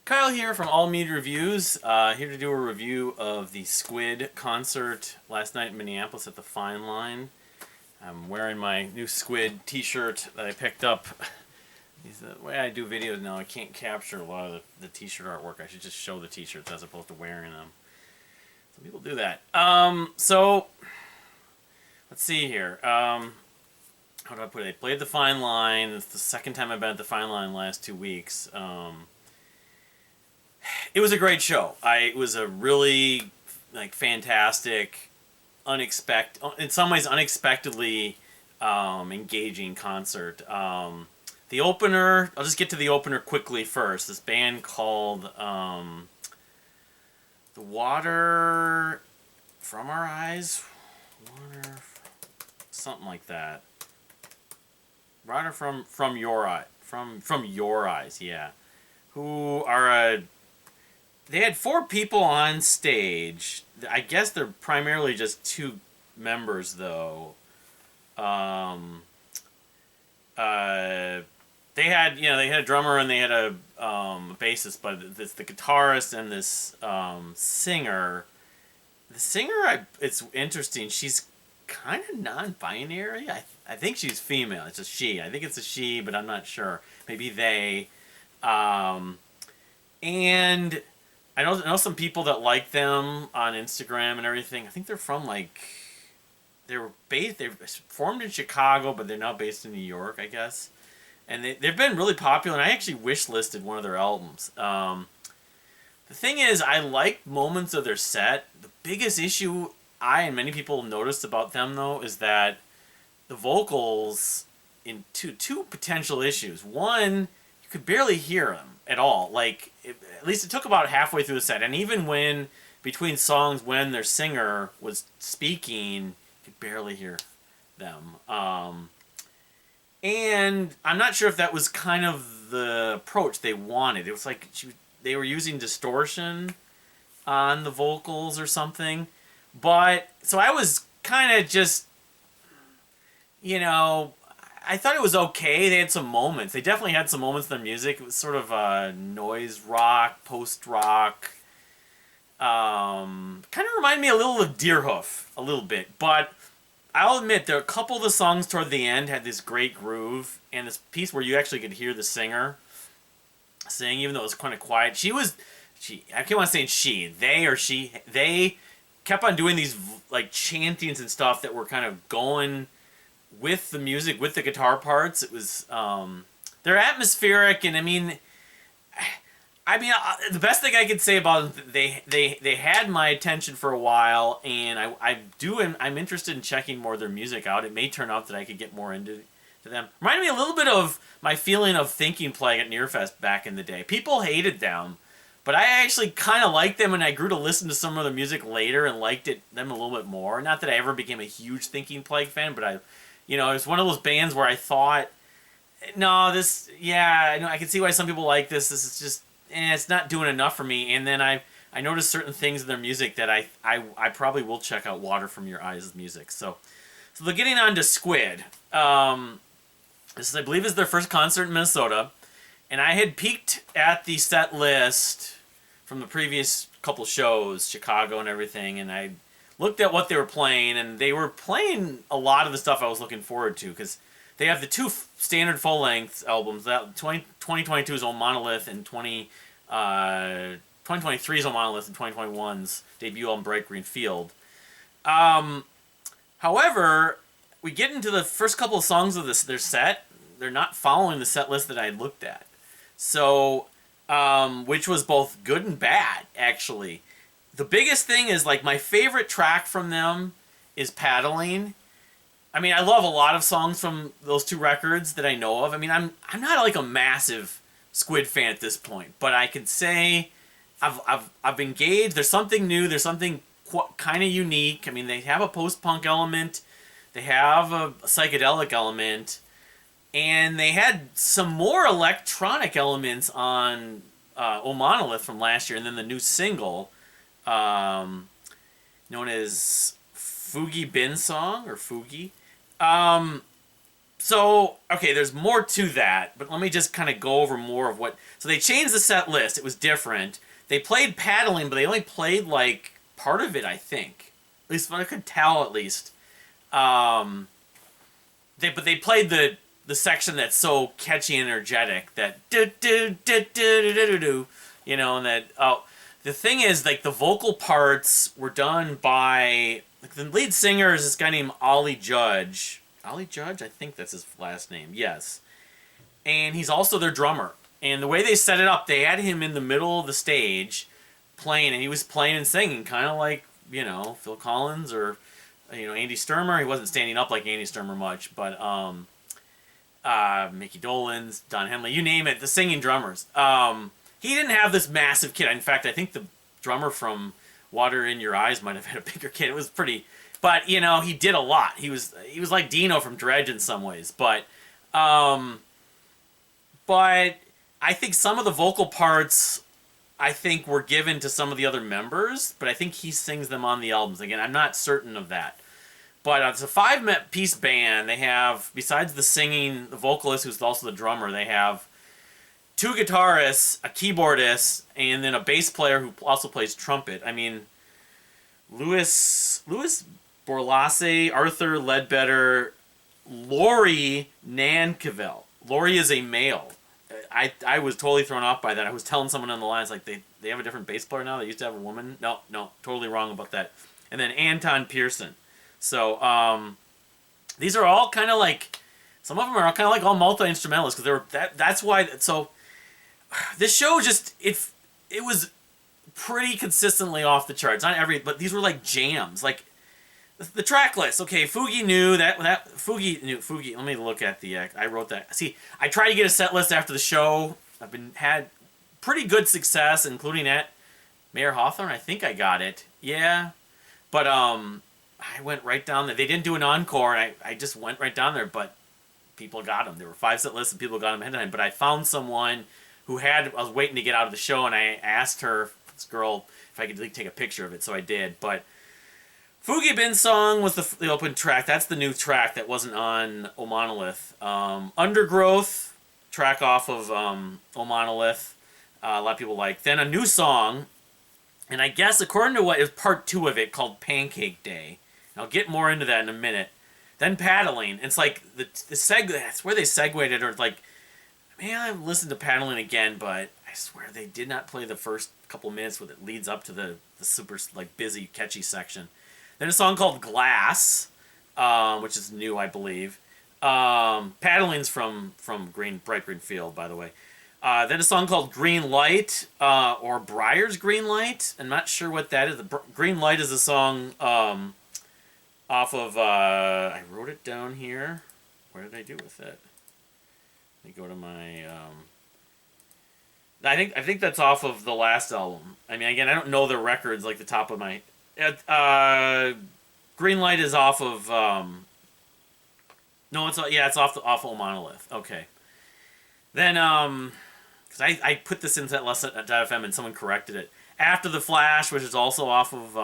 Kyle here from OMG Reviews, here to do a review of the Squid concert last night in Minneapolis at the Fine Line. I'm wearing my new Squid t-shirt that I picked up. The way I do videos now, I can't capture a lot of the t-shirt artwork. I should just show the t-shirts as opposed to wearing them. Some people do that. So, let's see here. How do I put it? I played the Fine Line. It's the second time I've been at the Fine Line last 2 weeks. It was a great show. It was a really fantastic, in some ways unexpectedly engaging concert. The opener, I'll just get to the opener quickly first. This band called The Water From Our Eyes? Water, something like that. Water from Your Eye. From Your Eyes, yeah. Who are they had 4 people on stage. I guess they're primarily just 2 members, though. They had a drummer and they had a bassist, but it's the guitarist and this singer. The singer, it's interesting. She's kind of non-binary. I think she's female. It's a she. I think it's a she, but I'm not sure. Maybe they. And I know some people that like them on Instagram and everything. I think they're from they're formed in Chicago, but they're now based in New York, I guess. And they've been really popular, and I actually wish-listed one of their albums. The thing is, I like moments of their set. The biggest issue I and many people noticed about them, though, is that the vocals, in two potential issues. One, you could barely hear them at all. At least it took about halfway through the set, and even between songs, when their singer was speaking, you could barely hear them. And I'm not sure if that was kind of the approach they wanted. It was like they were using distortion on the vocals or something. But, so I was kind of just, I thought it was okay. They had some moments. They definitely had some moments in their music. It was sort of noise rock, post-rock. Kind of reminded me a little of Deerhoof, a little bit. But I'll admit, a couple of the songs toward the end had this great groove, and this piece where you actually could hear the singer sing, even though it was kind of quiet. I keep on saying they kept on doing these chantings and stuff that were kind of going with the music, with the guitar parts. It was they're atmospheric, and I mean, the best thing I could say about them, they had my attention for a while, and I'm interested in checking more of their music out. It may turn out that I could get more into them. Reminded me a little bit of my feeling of Thinking Plague at Nearfest back in the day. People hated them, but I actually kind of liked them, and I grew to listen to some of their music later and liked them a little bit more. Not that I ever became a huge Thinking Plague fan, but it was one of those bands where I thought, no, I can see why some people like this. This is just, it's not doing enough for me. And then I noticed certain things in their music that I probably will check out Water From Your Eyes' music. So they're getting on to Squid. This, I believe, is their first concert in Minnesota. And I had peeked at the set list from the previous couple shows, Chicago and everything, and I looked at what they were playing, and they were playing a lot of the stuff I was looking forward to, because they have the 2 standard full-length albums. 2022 is on Monolith, and 2023 is on Monolith, and 2021's debut album, Bright Green Field. However, we get into the first couple of songs of their set. They're not following the set list that I looked at. So, which was both good and bad, actually. The biggest thing is, my favorite track from them is Paddling. I mean, I love a lot of songs from those 2 records that I know of. I mean, I'm not a massive Squid fan at this point, but I can say I've engaged. There's something new. There's something kind of unique. I mean, they have a post-punk element. They have a psychedelic element. And they had some more electronic elements on O Monolith from last year, and then the new single, known as Fugi Bin Song, or Fugi. So, okay, there's more to that, but let me just kind of go over more of what. So they changed the set list. It was different. They played paddling, but they only played like part of it, I think. At least what I could tell, at least. Um, they played the section that's so catchy and energetic that do do do do do do do, you know, and that the thing is like the vocal parts were done by like, the lead singer is this guy named Ollie Judge. Ollie Judge, I think that's his last name. Yes, and he's also their drummer. And the way they set it up, they had him in the middle of the stage playing, and he was playing and singing, kind of like Phil Collins or Andy Sturmer. He wasn't standing up like Andy Sturmer much, but Mickey Dolenz, Don Henley, you name it, the singing drummers. He didn't have this massive kit. In fact, I think the drummer from Water in Your Eyes might have had a bigger kit. It was pretty, but he did a lot. He was like Dino from Dredge in some ways, but I think some of the vocal parts I think were given to some of the other members, but I think he sings them on the albums. Again, I'm not certain of that. But it's a 5-piece band. They have, besides the singing, the vocalist, who's also the drummer, they have 2 guitarists, a keyboardist, and then a bass player who also plays trumpet. I mean, Louis Borlasse, Arthur Ledbetter, Laurie Nankerville. Laurie is a male. I was totally thrown off by that. I was telling someone on the line, it's like, they have a different bass player now? They used to have a woman? No, totally wrong about that. And then Anton Pearson. So, these are all kind of like, some of them are kind of like all multi-instrumentalists, because they were, that's why, so, this show just, it was pretty consistently off the charts. Not every, but these were like jams, like, the track list. Okay, Fugi knew Fugi, let me look at the, I wrote that. See, I tried to get a set list after the show. Had pretty good success, including at Mayor Hawthorne. I think I got it. Yeah. But, I went right down there. They didn't do an encore, and I just went right down there, but people got them. There were 5 set lists, and people got them ahead of time. But I found someone who I was waiting to get out of the show, and I asked her, this girl, if I could take a picture of it, so I did. But Fugi Bin Song was the open track. That's the new track that wasn't on O Monolith. Undergrowth, track off of O Monolith. A lot of people like. Then a new song, and I guess according to what is part 2 of it, called Pancake Day. And I'll get more into that in a minute. Then Paddling. It's like the that's where they segued it, or like, man, I've listened to Paddling again, but I swear they did not play the first couple minutes when it leads up to the super like busy, catchy section. Then a song called Glass, which is new, I believe. Paddling's from Bright Green Field, by the way. Then a song called Green Light, or Briar's Green Light. I'm not sure what that is. Green Light is a song off of, I wrote it down here. Where did I do with it? Let me go to my, I think that's off of the last album. I mean, again, I don't know the records like the top of my... Green Light is off of, no, it's off O Monolith. Okay. Then, because I put this into that lesson at .fm and someone corrected it. After the Flash, which is also off of,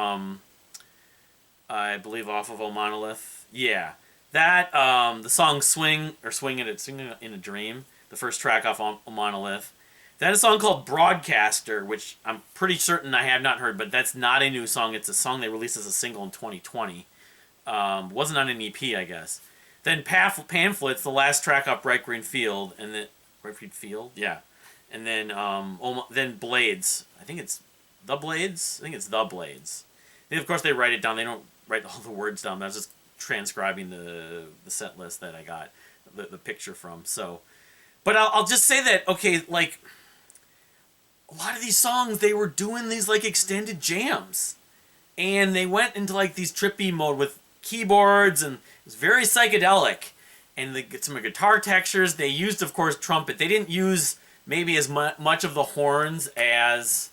I believe off of O Monolith. Yeah. That, the song Swing in a Dream, the first track off O Monolith. Then a song called Broadcaster, which I'm pretty certain I have not heard, but that's not a new song. It's a song they released as a single in 2020. Wasn't on an EP, I guess. Then Pamphlets, the last track off Bright Green Field, and then Bright Green Field, yeah. And then Blades. I think it's The Blades. And of course, they write it down. They don't write all the words down. I was just transcribing the set list that I got the picture from. So, but I'll just say that, okay, like, a lot of these songs, they were doing these, like, extended jams. And they went into, like, these trippy mode with keyboards, and it was very psychedelic. And some guitar textures. They used, of course, trumpet. They didn't use maybe as much of the horns as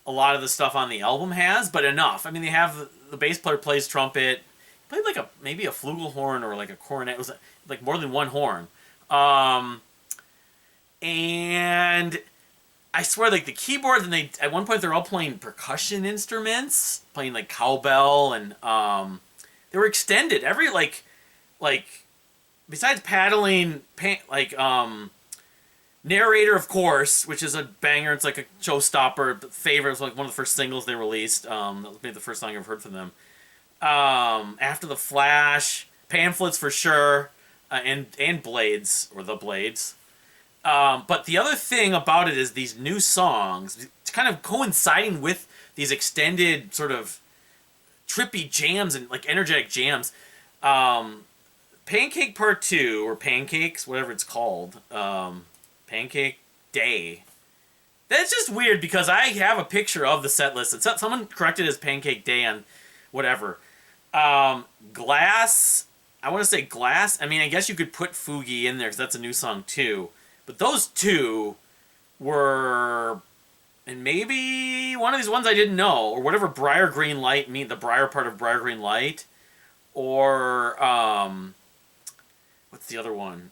a lot of the stuff on the album has, but enough. I mean, they have the bass player plays trumpet. He played like maybe a flugelhorn or like a cornet. It was like more than one horn. And I swear, like the keyboards, and at one point they're all playing percussion instruments, playing like cowbell, and they were extended every like besides paddling, narrator, of course, which is a banger. It's like a showstopper. Favorite was like one of the first singles they released. That was maybe the first song I've heard from them. After the Flash, pamphlets for sure, and Blades or the Blades. But the other thing about it is these new songs, it's kind of coinciding with these extended sort of trippy jams and like energetic jams. Pancake Part 2, or Pancakes, whatever it's called, Pancake Day. That's just weird because I have a picture of the set list. Someone corrected it as Pancake Day on whatever. Glass, I want to say Glass. I mean, I guess you could put Fugi in there because that's a new song too. But those two were, and maybe one of these ones I didn't know, or whatever Briar Green Light mean, the Briar part of Briar Green Light, or what's the other one?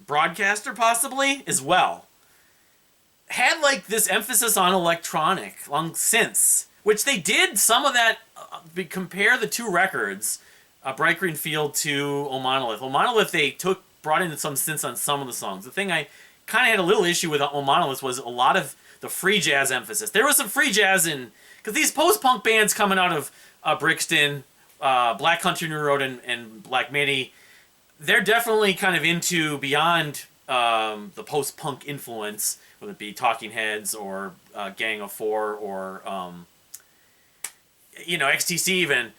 Broadcaster possibly as well. Had like this emphasis on electronic long since, which they did some of that. Compare the two records, Bright Green Field to O Monolith. O Monolith they brought in some synths on some of the songs. The thing I kind of had a little issue with O Monolith was a lot of the free jazz emphasis. There was some free jazz in, because these post-punk bands coming out of Brixton, Black Country New Road, and Black Midi, they're definitely kind of into beyond the post-punk influence, whether it be Talking Heads or Gang of Four or XTC even.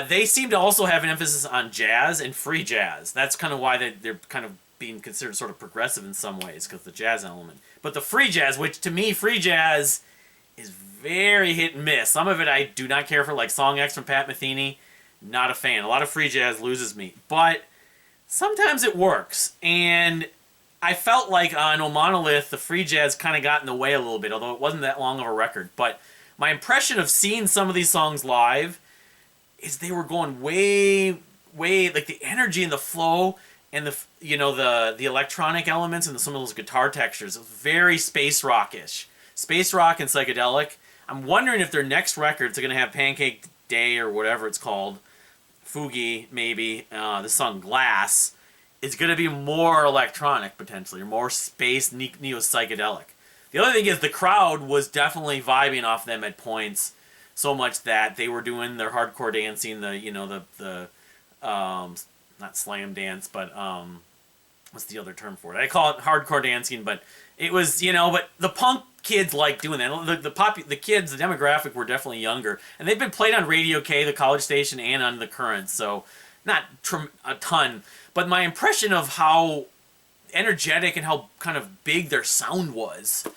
They seem to also have an emphasis on jazz and free jazz. That's kind of why they're kind of being considered sort of progressive in some ways, because the jazz element. But the free jazz, which to me, free jazz is very hit and miss. Some of it I do not care for, like Song X from Pat Metheny. Not a fan. A lot of free jazz loses me. But sometimes it works. And I felt like on O Monolith, the free jazz kind of got in the way a little bit, although it wasn't that long of a record. But my impression of seeing some of these songs live is they were going way, like the energy and the flow and the electronic elements and some of those guitar textures. It was very space rockish. Space rock and psychedelic. I'm wondering if their next records are going to have Pancake Day or whatever it's called, Fugi maybe, the song Glass, is going to be more electronic potentially, or more space neo-psychedelic. The other thing is the crowd was definitely vibing off them at points, so much that they were doing their hardcore dancing, the not slam dance, but what's the other term for it? I call it hardcore dancing, but it was, but the punk kids like doing that. The kids, the demographic were definitely younger, and they've been played on Radio K, the college station, and on The Current, so not a ton. But my impression of how energetic and how kind of big their sound was,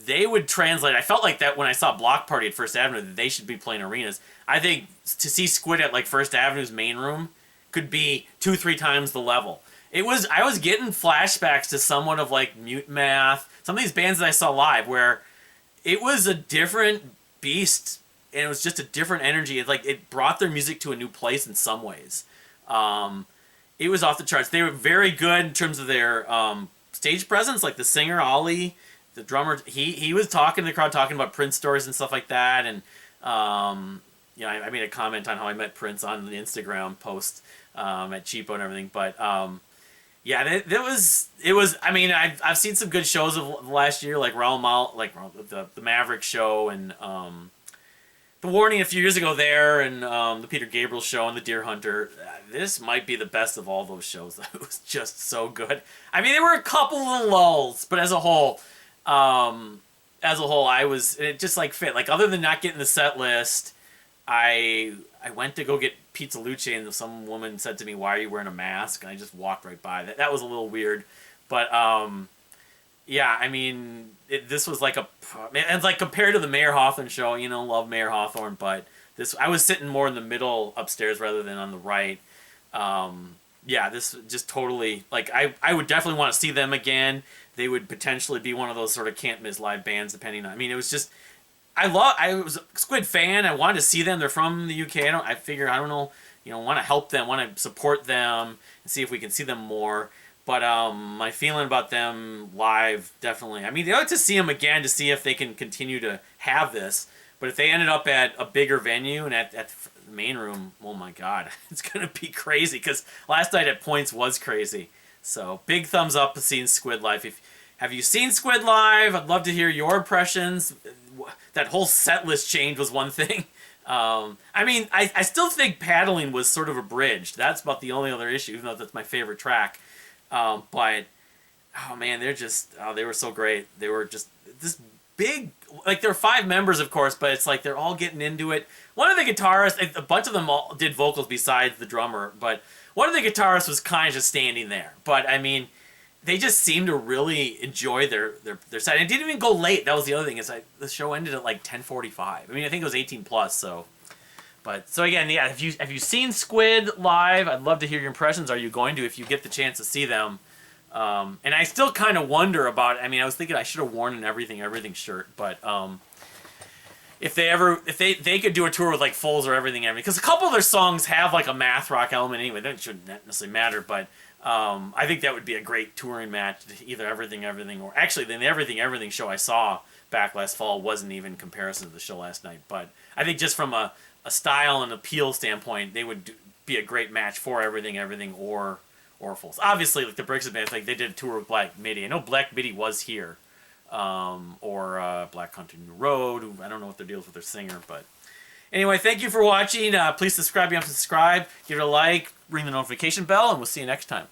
they would translate. I felt like that when I saw Block Party at First Avenue, that they should be playing arenas. I think to see Squid at like First Avenue's main room could be 2-3 times the level. I was getting flashbacks to somewhat of like Mute Math, some of these bands that I saw live, where it was a different beast and it was just a different energy. It brought their music to a new place in some ways. It was off the charts. They were very good in terms of their stage presence. Like the singer Ollie, the drummer, he was talking to the crowd, talking about Prince stories and stuff like that. And I made a comment on how I met Prince on the Instagram post at Cheapo and everything. But it was. I mean, I've seen some good shows of last year, like the Maverick show and the Warning a few years ago there, and the Peter Gabriel show and the Deer Hunter. This might be the best of all those shows. It was just so good. I mean, there were a couple of lulls, but as a whole, it just like fit. Like other than not getting the set list, I went to go get Pizza Luce, and some woman said to me, "Why are you wearing a mask?" And I just walked right by. That was a little weird, but yeah, I mean, this was like it's like compared to the Mayor Hawthorne show, love Mayor Hawthorne, but I was sitting more in the middle upstairs rather than on the right. This just totally, like, I would definitely want to see them again. They would potentially be one of those sort of can't miss live bands, depending on, I mean, it was just, I was a Squid fan. I wanted to see them. They're from the UK. I figure, I don't know, want to help them, want to support them and see if we can see them more. But my feeling about them live, definitely. I mean, they ought to see them again to see if they can continue to have this. But if they ended up at a bigger venue and at main room, oh my god, it's gonna be crazy because last night at Points was crazy. So big thumbs up to seeing Squid live. Have you seen Squid live? I'd love to hear your impressions. That whole set list change was one thing. I mean, I still think Paddling was sort of abridged. That's about the only other issue, even though that's my favorite track. But oh man, they were so great. They were just this big, like there were 5 members, of course, but it's like they're all getting into it. One of the guitarists, a bunch of them all did vocals besides the drummer, but one of the guitarists was kind of just standing there. But I mean, they just seemed to really enjoy their set. And it didn't even go late. That was the other thing. Is the show ended at like 10:45. I mean, I think it was 18 plus. So, so again, yeah. Have you seen Squid live? I'd love to hear your impressions. Are you going to if you get the chance to see them? And I still kind of wonder about. I mean, I was thinking I should have worn an everything shirt, but if they could do a tour with like Foles or everything, because a couple of their songs have like a math rock element anyway. That shouldn't necessarily matter, but. I think that would be a great touring match, either Everything, or actually the Everything show I saw back last fall wasn't even in comparison to the show last night. But I think just from a style and appeal standpoint, they would be a great match for Everything, or Fools. Obviously, like the Brixton Band, like they did a tour with Black Midi. I know Black Midi was here, or Black Country New Road. I don't know what their deal is with their singer, but. Anyway, thank you for watching. Please subscribe if you haven't subscribed. Give it a like, ring the notification bell, and we'll see you next time.